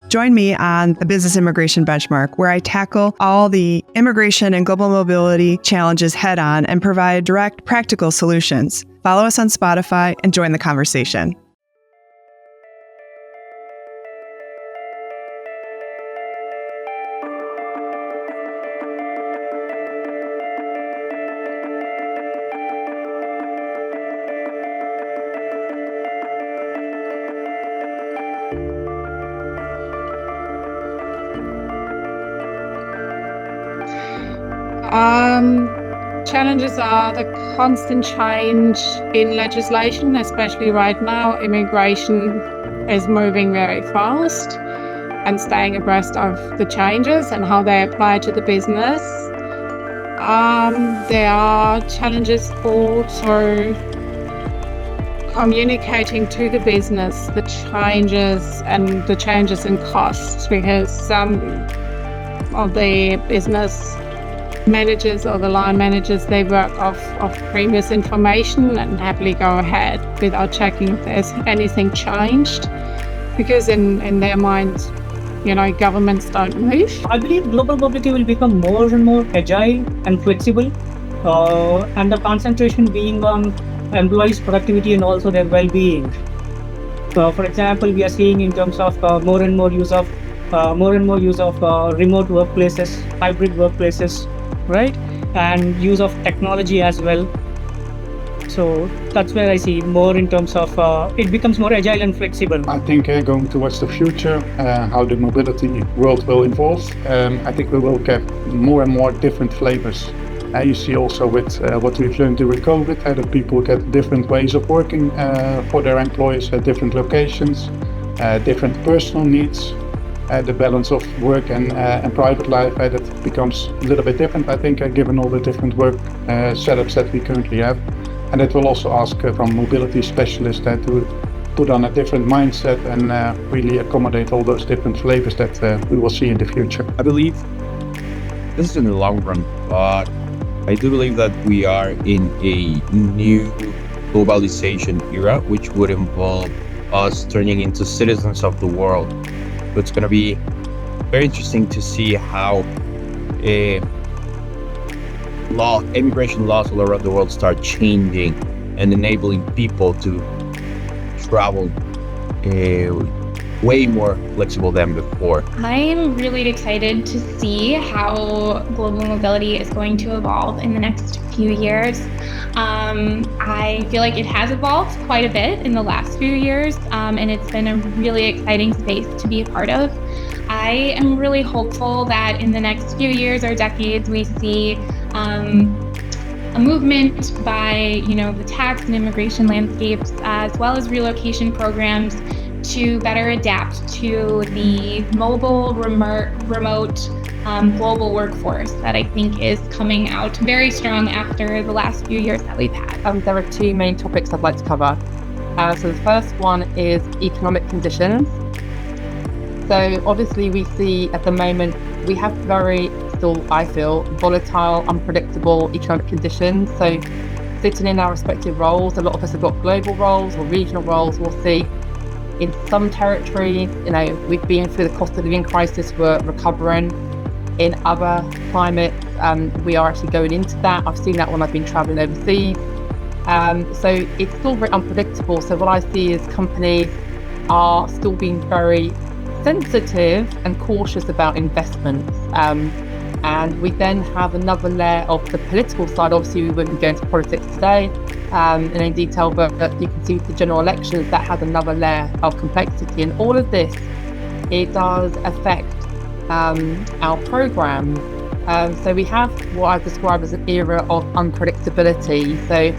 Join me on the Business Immigration Benchmark, where I tackle all the immigration and global mobility challenges head on and provide direct, practical solutions. Follow us on Spotify and join the conversation. Challenges are the constant change in legislation, especially right now. Immigration is moving very fast, and staying abreast of the changes and how they apply to the business. There are challenges also communicating to the business the changes in costs, because some of the business managers or the line managers, they work off previous information and happily go ahead without checking if there's anything changed, because in their minds, governments don't move. I believe global mobility will become more and more agile and flexible, and the concentration being on employees' productivity and also their well-being. For example, we are seeing in terms of more and more use of remote workplaces, hybrid workplaces, right, and use of technology as well. So that's where I see more in terms of it becomes more agile and flexible. I think going towards the future, how the mobility world will evolve, I think we will get more and more different flavors. You see also with what we've learned during COVID, that people get different ways of working for their employees at different locations, different personal needs. The balance of work and private life, that becomes a little bit different, I think, given all the different work setups that we currently have. And it will also ask from mobility specialists to put on a different mindset and really accommodate all those different flavors that we will see in the future. I believe this is in the long run, but I do believe that we are in a new globalization era, which would involve us turning into citizens of the world. So it's going to be very interesting to see how immigration laws all around the world start changing and enabling people to travel way more flexible than before. I'm really excited to see how global mobility is going to evolve in the next few years. I feel like it has evolved quite a bit in the last few years, and it's been a really exciting space to be a part of. I am really hopeful that in the next few years or decades, we see a movement by, the tax and immigration landscapes, as well as relocation programs, to better adapt to the mobile, remote, global workforce that I think is coming out very strong after the last few years that we've had. There are two main topics I'd like to cover. So the first one is economic conditions. So obviously we see at the moment, we have I feel, volatile, unpredictable economic conditions. So sitting in our respective roles, a lot of us have got global roles or regional roles. We'll see in some territories, we've been through the cost of living crisis, we're recovering. In other climates, we are actually going into that. I've seen that when I've been traveling overseas. So it's still very unpredictable. So what I see is companies are still being very sensitive and cautious about investments. And we then have another layer of the political side. Obviously, we wouldn't go into politics today in any detail, but you can see with the general elections, that has another layer of complexity. And all of this, it does affect our program. So we have what I've described as an era of unpredictability. So,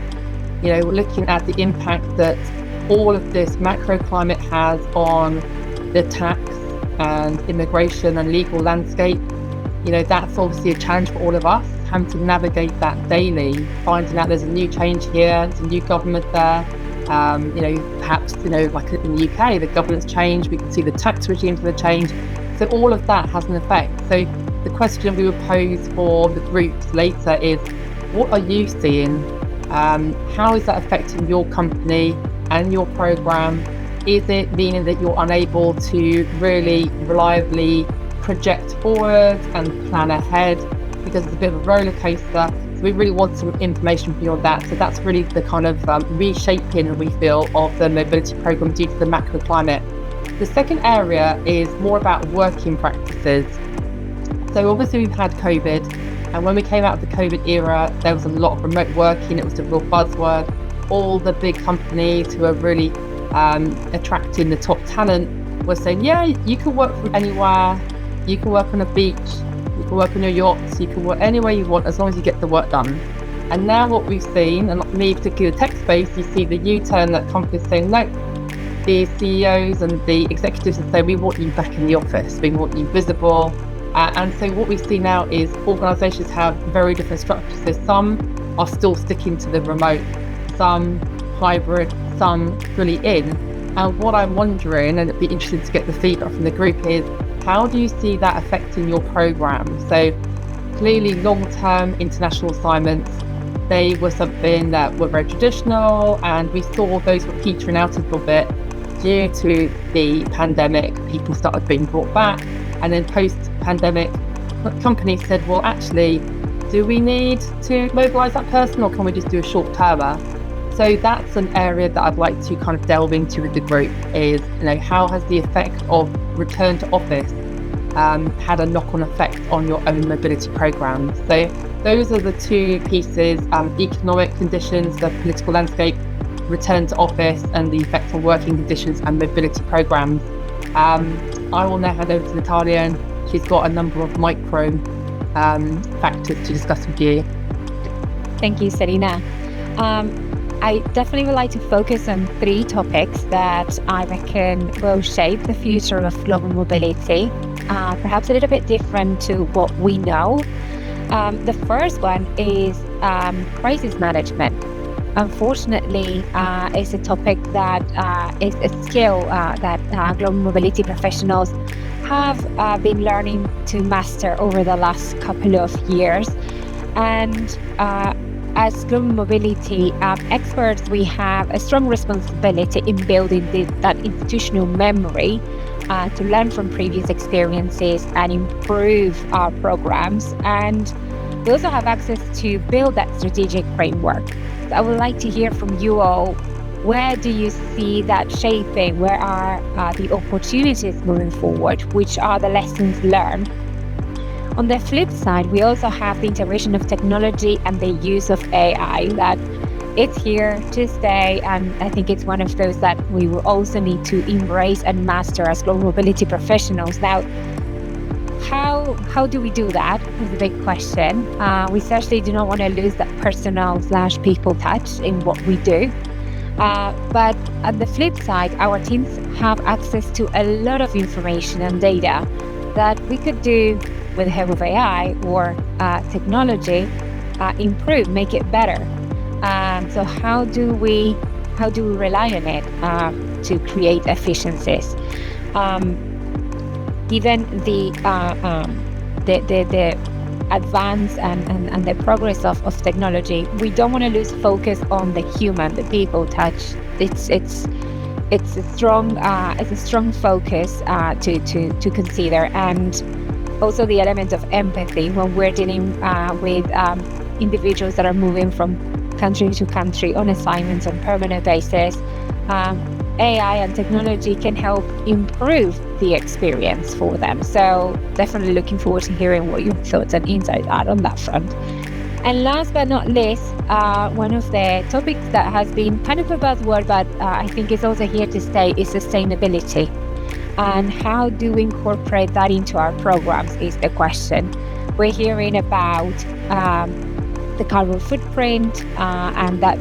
we're looking at the impact that all of this macro climate has on the tax and immigration and legal landscape. That's obviously a challenge for all of us, having to navigate that daily, finding out there's a new change here, there's a new government there. Perhaps, like in the UK, the government's changed, we can see the tax regimes have changed. So all of that has an effect. So the question we will pose for the groups later is, what are you seeing? How is that affecting your company and your program Is it meaning that you're unable to really reliably project forward and plan ahead because it's a bit of a roller coaster? So we really want some information beyond that. So that's really the kind of reshaping, we feel, of the mobility program due to the macro climate. The second area is more about working practices. So obviously we've had COVID, and when we came out of the COVID era, there was a lot of remote working. It was a real buzzword. All the big companies who are really attracting the top talent were saying, yeah, you can work from anywhere, you can work on a beach, you can work on your yachts, you can work anywhere you want as long as you get the work done. And now what we've seen, and me particularly the tech space, you see the U-turn that companies saying, no, the CEOs and the executives are saying, we want you back in the office, we want you visible. And so what we see now is organisations have very different structures. So some are still sticking to the remote, some hybrid, some fully in. And what I'm wondering, and it'd be interesting to get the feedback from the group, is how do you see that affecting your program? So clearly long-term international assignments, they were something that were very traditional, and we saw those were petering out a little bit due to the pandemic. People started being brought back, and then post-pandemic, companies said, well, actually, do we need to mobilise that person, or can we just do a short-termer? So that's an area that I'd like to kind of delve into with the group is, how has the effect of return to office had a knock-on effect on your own mobility programs? So those are the two pieces, economic conditions, the political landscape, return to office, and the effect on working conditions and mobility programs. I will now hand over to Natalia, and she's got a number of micro factors to discuss with you. Thank you, Serena. I definitely would like to focus on 3 topics that I reckon will shape the future of global mobility, perhaps a little bit different to what we know. The first one is crisis management. Unfortunately, it's a topic that is a skill that global mobility professionals have been learning to master over the last couple of years. And as global mobility experts, we have a strong responsibility in building that institutional memory to learn from previous experiences and improve our programs. And we also have access to build that strategic framework. So I would like to hear from you all. Where do you see that shaping? Where are the opportunities moving forward? Which are the lessons learned? On the flip side, we also have the integration of technology and the use of AI that it's here to stay, and I think it's one of those that we will also need to embrace and master as global mobility professionals. Now, how do we do that is a big question. We certainly do not want to lose that personal/people touch in what we do. But at the flip side, our teams have access to a lot of information and data that we could do with the help of AI or technology, improve, make it better. So how do we rely on it to create efficiencies? Given the advance and the progress of technology, we don't want to lose focus on the human, the people touch. It's a strong focus to consider, and also the element of empathy when we're dealing with individuals that are moving from country to country on assignments on permanent basis. AI and technology can help improve the experience for them. So definitely looking forward to hearing what your thoughts and insights are on that front. And last but not least, one of the topics that has been kind of a buzzword, but I think is also here to stay, is sustainability. And how do we incorporate that into our programs is the question. We're hearing about the carbon footprint, and that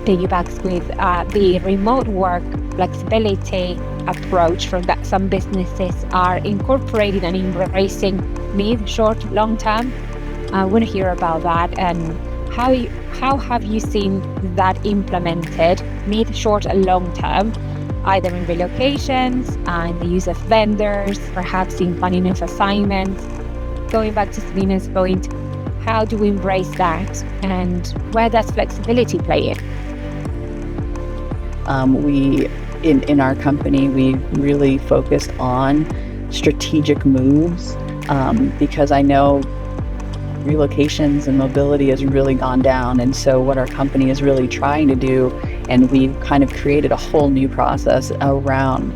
piggybacks with the remote work flexibility approach from that some businesses are incorporating and embracing mid, short, long term. I want to hear about that, and how have you seen that implemented mid, short, and long term, either in relocations, in the use of vendors, perhaps in planning of assignments. Going back to Selena's point, how do we embrace that, and where does flexibility play in? We in our company, we really focused on strategic moves because I know relocations and mobility has really gone down. And so what our company is really trying to do, and we've kind of created a whole new process around,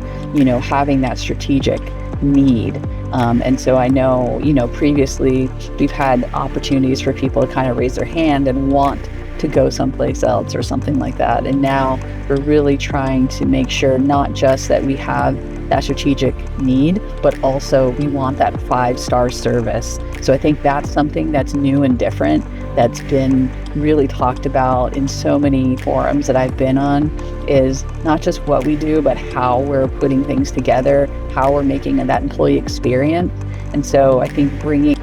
having that strategic need. And so I know, previously we've had opportunities for people to kind of raise their hand and want to go someplace else or something like that. And now we're really trying to make sure not just that we have that strategic need, but also we want that 5-star service. So I think that's something that's new and different, that's been really talked about in so many forums that I've been on, is not just what we do, but how we're putting things together, how we're making that employee experience. And so I think bringing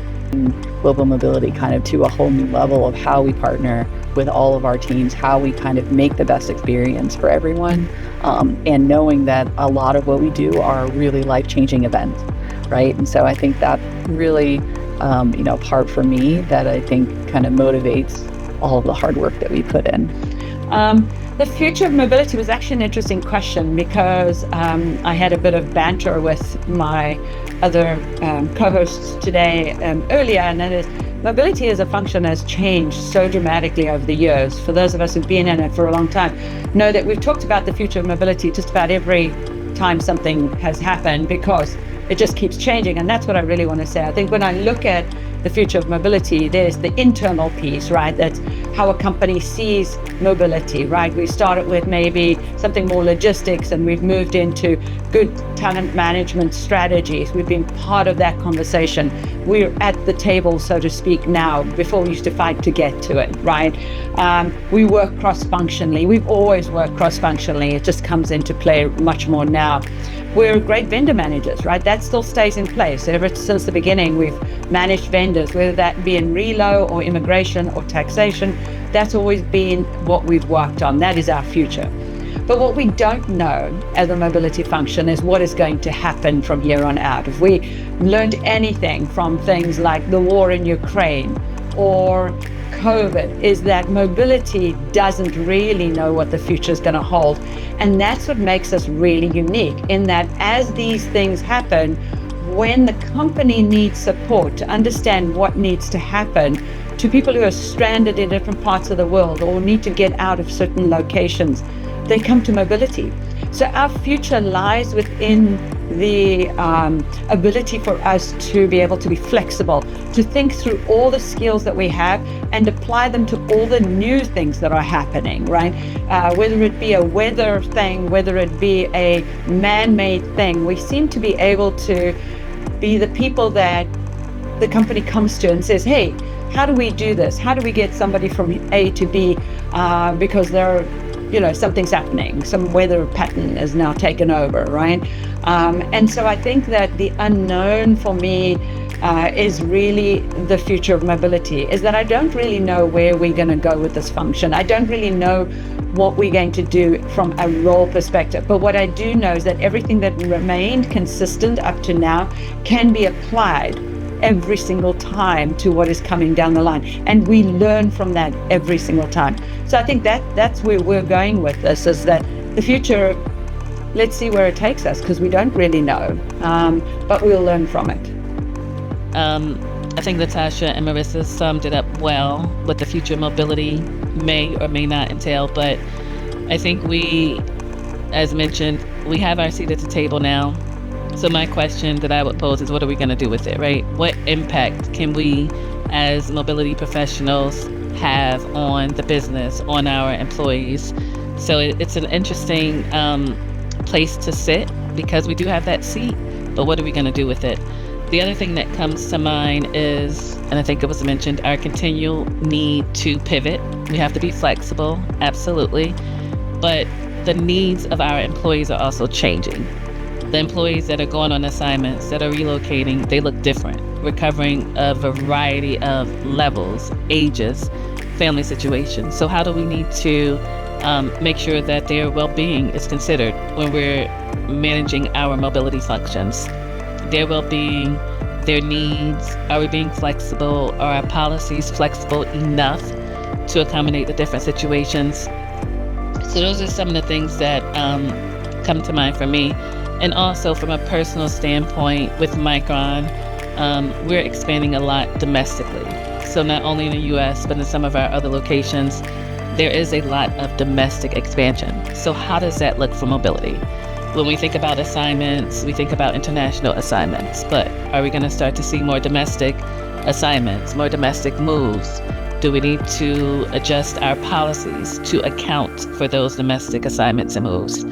global mobility kind of to a whole new level of how we partner with all of our teams, how we kind of make the best experience for everyone, and knowing that a lot of what we do are really life-changing events, right? And so I think that really, part for me that I think kind of motivates all of the hard work that we put in. The future of mobility was actually an interesting question because I had a bit of banter with my other co-hosts today earlier, and that is mobility as a function has changed so dramatically over the years. For those of us who've been in it for a long time, know that we've talked about the future of mobility just about every time something has happened because it just keeps changing. And that's what I really want to say. I think when I look at the future of mobility, there's the internal piece, right? That's how a company sees mobility, right? We started with maybe something more logistics and we've moved into good talent management strategies. We've been part of that conversation. We're at the table, so to speak, now. Before we used to fight to get to it, right? We work cross-functionally. We've always worked cross-functionally. It just comes into play much more now. We're great vendor managers, right? That still stays in place. Ever since the beginning, we've managed vendors, whether that be in relo or immigration or taxation. That's always been what we've worked on. That is our future. But what we don't know as a mobility function is what is going to happen from here on out. If we learned anything from things like the war in Ukraine or COVID, is that mobility doesn't really know what the future is going to hold. And that's what makes us really unique, in that as these things happen, when the company needs support to understand what needs to happen to people who are stranded in different parts of the world or need to get out of certain locations, they come to mobility. So our future lies within the ability for us to be able to be flexible, to think through all the skills that we have and apply them to all the new things that are happening, right? Whether it be a weather thing, whether it be a man-made thing, we seem to be able to be the people that the company comes to and says, hey, how do we do this? How do we get somebody from A to B because they're something's happening, some weather pattern is now taken over, right? And so I think that the unknown for me is really the future of mobility, is that I don't really know where we're going to go with this function. I don't really know what we're going to do from a role perspective. But what I do know is that everything that remained consistent up to now can be applied every single time to what is coming down the line. And we learn from that every single time. So I think that's where we're going with this, is that the future, let's see where it takes us, because we don't really know, but we'll learn from it. I think Natasha and Marissa summed it up well, what the future of mobility may or may not entail. But I think we, as mentioned, we have our seat at the table now. So my question that I would pose is, what are we going to do with it, right? What impact can we as mobility professionals have on the business, on our employees? So it's an interesting place to sit, because we do have that seat, but what are we going to do with it? The other thing that comes to mind is, and I think it was mentioned, our continual need to pivot. We have to be flexible, absolutely, but the needs of our employees are also changing. The employees that are going on assignments, that are relocating, they look different. We're covering a variety of levels, ages, family situations. So how do we need to make sure that their well-being is considered when we're managing our mobility functions? Their well-being, their needs, are we being flexible? Are our policies flexible enough to accommodate the different situations? So those are some of the things that come to mind for me. And also from a personal standpoint with Micron, we're expanding a lot domestically. So not only in the US, but in some of our other locations, there is a lot of domestic expansion. So how does that look for mobility? When we think about assignments, we think about international assignments, but are we going to start to see more domestic assignments, more domestic moves? Do we need to adjust our policies to account for those domestic assignments and moves?